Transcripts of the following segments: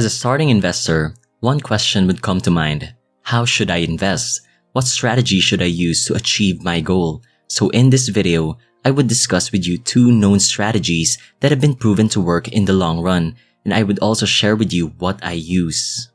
As a starting investor, one question would come to mind. How should I invest? What strategy should I use to achieve my goal? So in this video, I would discuss with you 2 known strategies that have been proven to work in the long run, and I would also share with you what I use.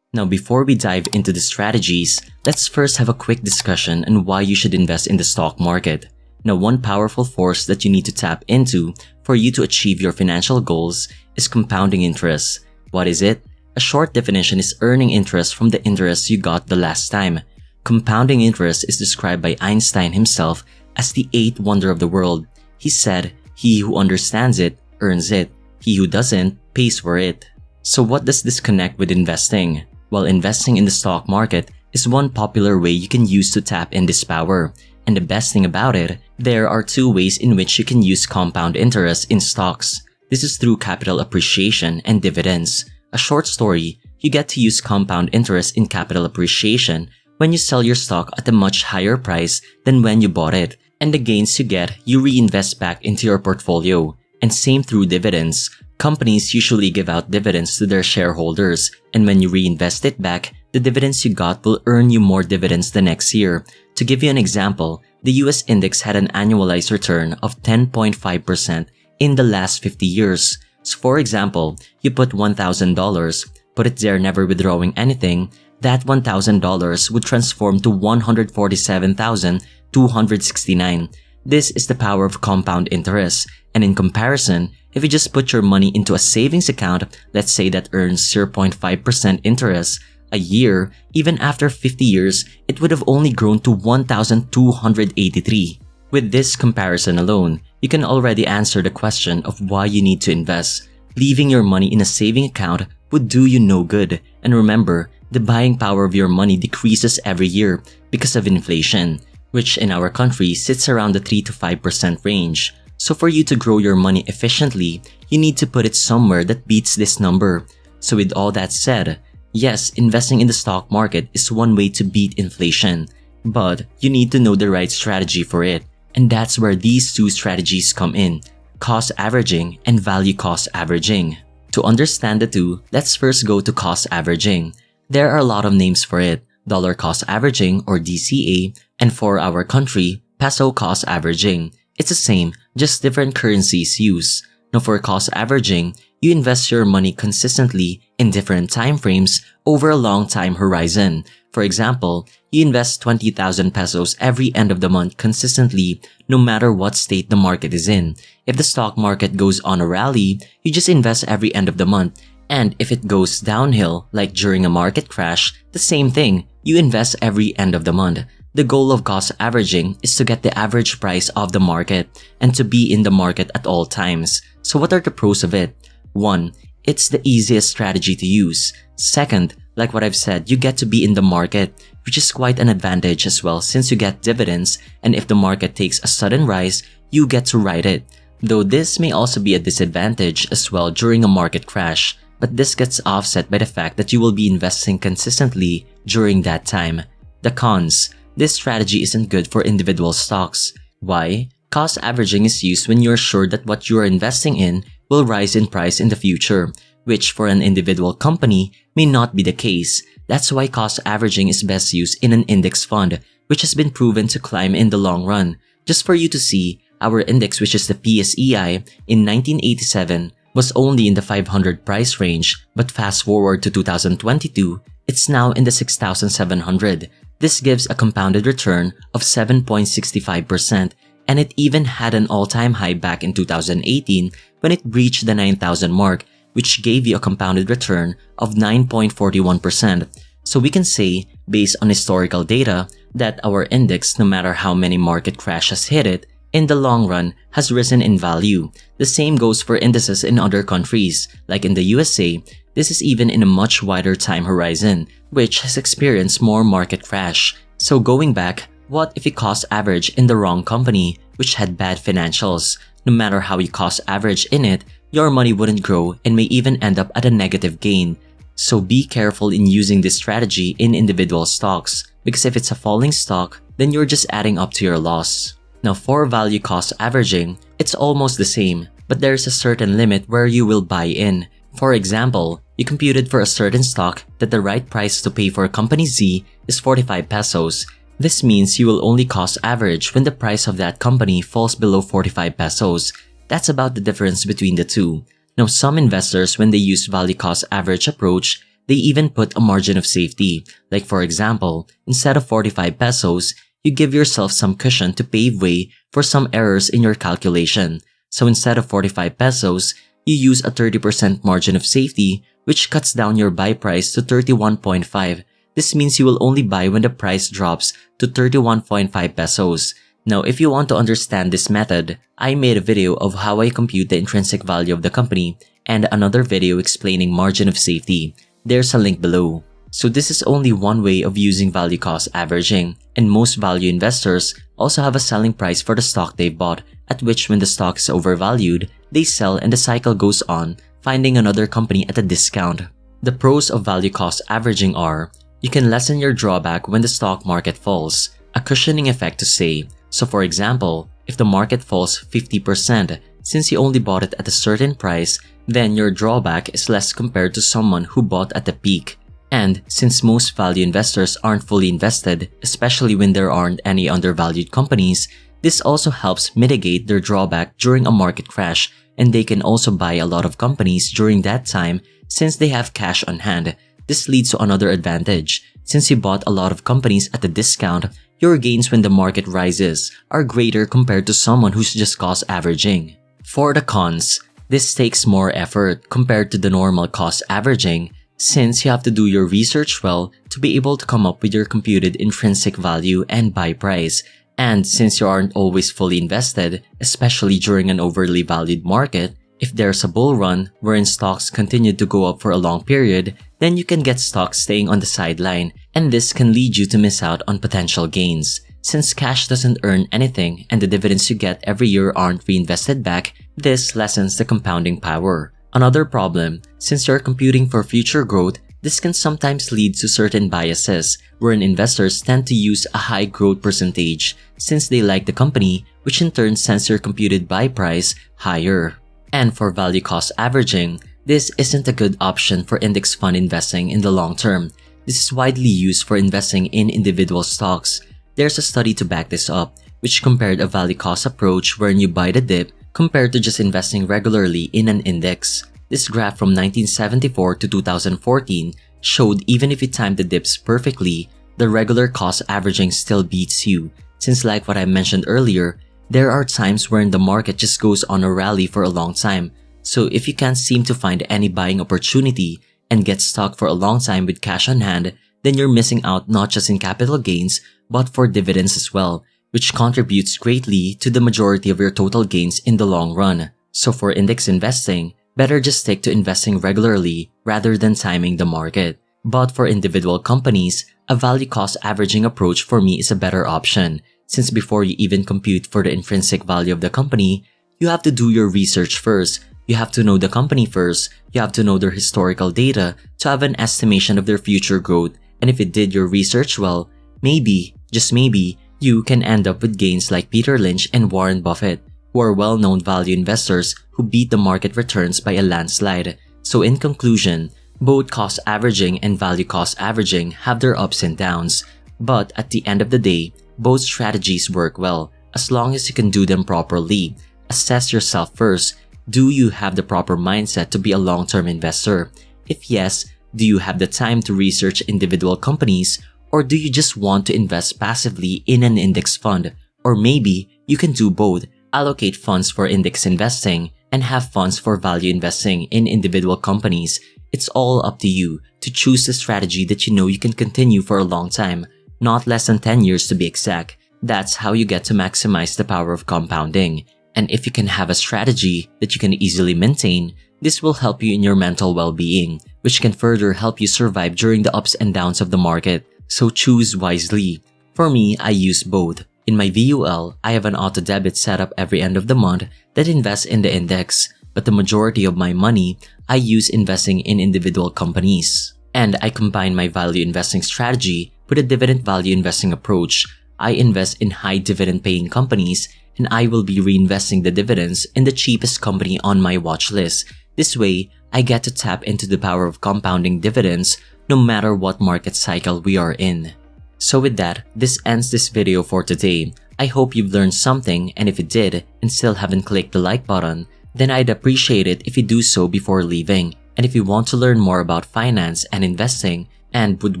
Now, before we dive into the strategies, let's first have a quick discussion on why you should invest in the stock market. Now, one powerful force that you need to tap into for you to achieve your financial goals is compounding interest. What is it? A short definition is earning interest from the interest you got the last time. Compounding interest is described by Einstein himself as the 8th wonder of the world. He said, "He who understands it, earns it. He who doesn't, pays for it." So what does this connect with investing? Well, investing in the stock market is one popular way you can use to tap in this power. And the best thing about it, there are 2 ways in which you can use compound interest in stocks. This is through capital appreciation and dividends. A short story, you get to use compound interest in capital appreciation when you sell your stock at a much higher price than when you bought it. And the gains you get, you reinvest back into your portfolio. And same through dividends. Companies usually give out dividends to their shareholders, and when you reinvest it back, the dividends you got will earn you more dividends the next year. To give you an example, the US index had an annualized return of 10.5% in the last 50 years. So for example, you put $1,000, put it there never withdrawing anything, that $1,000 would transform to $147,269. This is the power of compound interest, and in comparison, if you just put your money into a savings account, let's say that earns 0.5% interest a year, even after 50 years, it would have only grown to 1,283. With this comparison alone, you can already answer the question of why you need to invest. Leaving your money in a saving account would do you no good. And remember, the buying power of your money decreases every year because of inflation, which in our country sits around the 3 to 5% range. So for you to grow your money efficiently, you need to put it somewhere that beats this number. So with all that said, yes, investing in the stock market is one way to beat inflation, but you need to know the right strategy for it. And that's where these 2 strategies come in: cost averaging and value cost averaging. To understand the 2, let's first go to cost averaging. There are a lot of names for it: dollar cost averaging or DCA, and for our country, peso cost averaging. It's the same, just different currencies used. Now for cost averaging, you invest your money consistently in different time frames over a long time horizon. For example, you invest 20,000 pesos every end of the month consistently, no matter what state the market is in. If the stock market goes on a rally, you just invest every end of the month. And if it goes downhill, like during a market crash, the same thing, you invest every end of the month. The goal of cost averaging is to get the average price of the market and to be in the market at all times. So what are the pros of it? 1. It's the easiest strategy to use. 2nd, like what I've said, you get to be in the market, which is quite an advantage as well since you get dividends, and if the market takes a sudden rise, you get to ride it. Though this may also be a disadvantage as well during a market crash, but this gets offset by the fact that you will be investing consistently during that time. The cons. This strategy isn't good for individual stocks. Why? Cost averaging is used when you're sure that what you are investing in will rise in price in the future, which for an individual company may not be the case. That's why cost averaging is best used in an index fund, which has been proven to climb in the long run. Just for you to see, our index, which is the PSEI, in 1987 was only in the 500 price range, but fast forward to 2022, it's now in the 6,700. This gives a compounded return of 7.65%, and it even had an all-time high back in 2018 when it breached the 9,000 mark, which gave you a compounded return of 9.41%. So we can say, based on historical data, that our index, no matter how many market crashes hit it, in the long run has risen in value. The same goes for indices in other countries, like in the USA. This is even in a much wider time horizon, which has experienced more market crash. So going back, what if you cost average in the wrong company, which had bad financials? No matter how you cost average in it, your money wouldn't grow and may even end up at a negative gain. So be careful in using this strategy in individual stocks, because if it's a falling stock, then you're just adding up to your loss. Now for value cost averaging, it's almost the same, but there's a certain limit where you will buy in. For example, you computed for a certain stock that the right price to pay for company Z is 45 pesos. This means you will only cost average when the price of that company falls below 45 pesos. That's about the difference between the two. Now some investors, when they use value cost average approach, they even put a margin of safety. Like for example, instead of 45 pesos, you give yourself some cushion to pave way for some errors in your calculation. So instead of 45 pesos, you use a 30% margin of safety, which cuts down your buy price to 31.5. This means you will only buy when the price drops to 31.5 pesos. Now, if you want to understand this method, I made a video of how I compute the intrinsic value of the company and another video explaining margin of safety. There's a link below. So this is only one way of using value cost averaging, and most value investors also have a selling price for the stock they've bought, at which when the stock is overvalued, they sell and the cycle goes on, finding another company at a discount. The pros of value cost averaging are, you can lessen your drawback when the stock market falls, a cushioning effect to say. So for example, if the market falls 50%, since you only bought it at a certain price, then your drawback is less compared to someone who bought at the peak. And since most value investors aren't fully invested, especially when there aren't any undervalued companies, this also helps mitigate their drawback during a market crash, and they can also buy a lot of companies during that time since they have cash on hand. This leads to another advantage. Since you bought a lot of companies at a discount, your gains when the market rises are greater compared to someone who's just cost averaging. For the cons, this takes more effort compared to the normal cost averaging, since you have to do your research well to be able to come up with your computed intrinsic value and buy price. And since you aren't always fully invested, especially during an overly valued market, if there's a bull run wherein stocks continue to go up for a long period, then you can get stocks staying on the sideline, and this can lead you to miss out on potential gains. Since cash doesn't earn anything and the dividends you get every year aren't reinvested back, this lessens the compounding power. Another problem, since you're computing for future growth, this can sometimes lead to certain biases, wherein investors tend to use a high growth percentage since they like the company, which in turn sends your computed buy price higher. And for value cost averaging, this isn't a good option for index fund investing in the long term. This is widely used for investing in individual stocks. There's a study to back this up, which compared a value cost approach wherein you buy the dip compared to just investing regularly in an index. This graph from 1974 to 2014 showed even if you timed the dips perfectly, the regular cost averaging still beats you. Since like what I mentioned earlier, there are times wherein the market just goes on a rally for a long time. So if you can't seem to find any buying opportunity and get stuck for a long time with cash on hand, then you're missing out not just in capital gains, but for dividends as well, which contributes greatly to the majority of your total gains in the long run. So for index investing, better just stick to investing regularly rather than timing the market. But for individual companies, a value cost averaging approach for me is a better option, since before you even compute for the intrinsic value of the company, you have to do your research first. You have to know the company first, you have to know their historical data to have an estimation of their future growth, and if you did your research well, maybe, just maybe, you can end up with gains like Peter Lynch and Warren Buffett, who are well-known value investors who beat the market returns by a landslide. So in conclusion, both cost averaging and value cost averaging have their ups and downs, but at the end of the day, both strategies work well as long as you can do them properly. Assess yourself first. Do you have the proper mindset to be a long-term investor? If yes, do you have the time to research individual companies, or do you just want to invest passively in an index fund? Or maybe you can do both, allocate funds for index investing and have funds for value investing in individual companies. It's all up to you to choose the strategy that you know you can continue for a long time, not less than 10 years to be exact. That's how you get to maximize the power of compounding. And if you can have a strategy that you can easily maintain, this will help you in your mental well-being, which can further help you survive during the ups and downs of the market. So choose wisely. For me, I use both. In my VUL, I have an auto-debit set up every end of the month that invests in the index, but the majority of my money, I use investing in individual companies. And I combine my value investing strategy with a dividend value investing approach. I invest in high dividend paying companies, and I will be reinvesting the dividends in the cheapest company on my watch list. This way, I get to tap into the power of compounding dividends no matter what market cycle we are in. So with that, this ends this video for today. I hope you've learned something, and if you did and still haven't clicked the like button, then I'd appreciate it if you do so before leaving. And if you want to learn more about finance and investing and would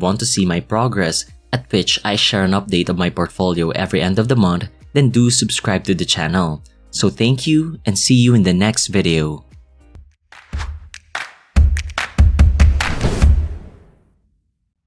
want to see my progress, at which I share an update of my portfolio every end of the month, then do subscribe to the channel. So thank you and see you in the next video.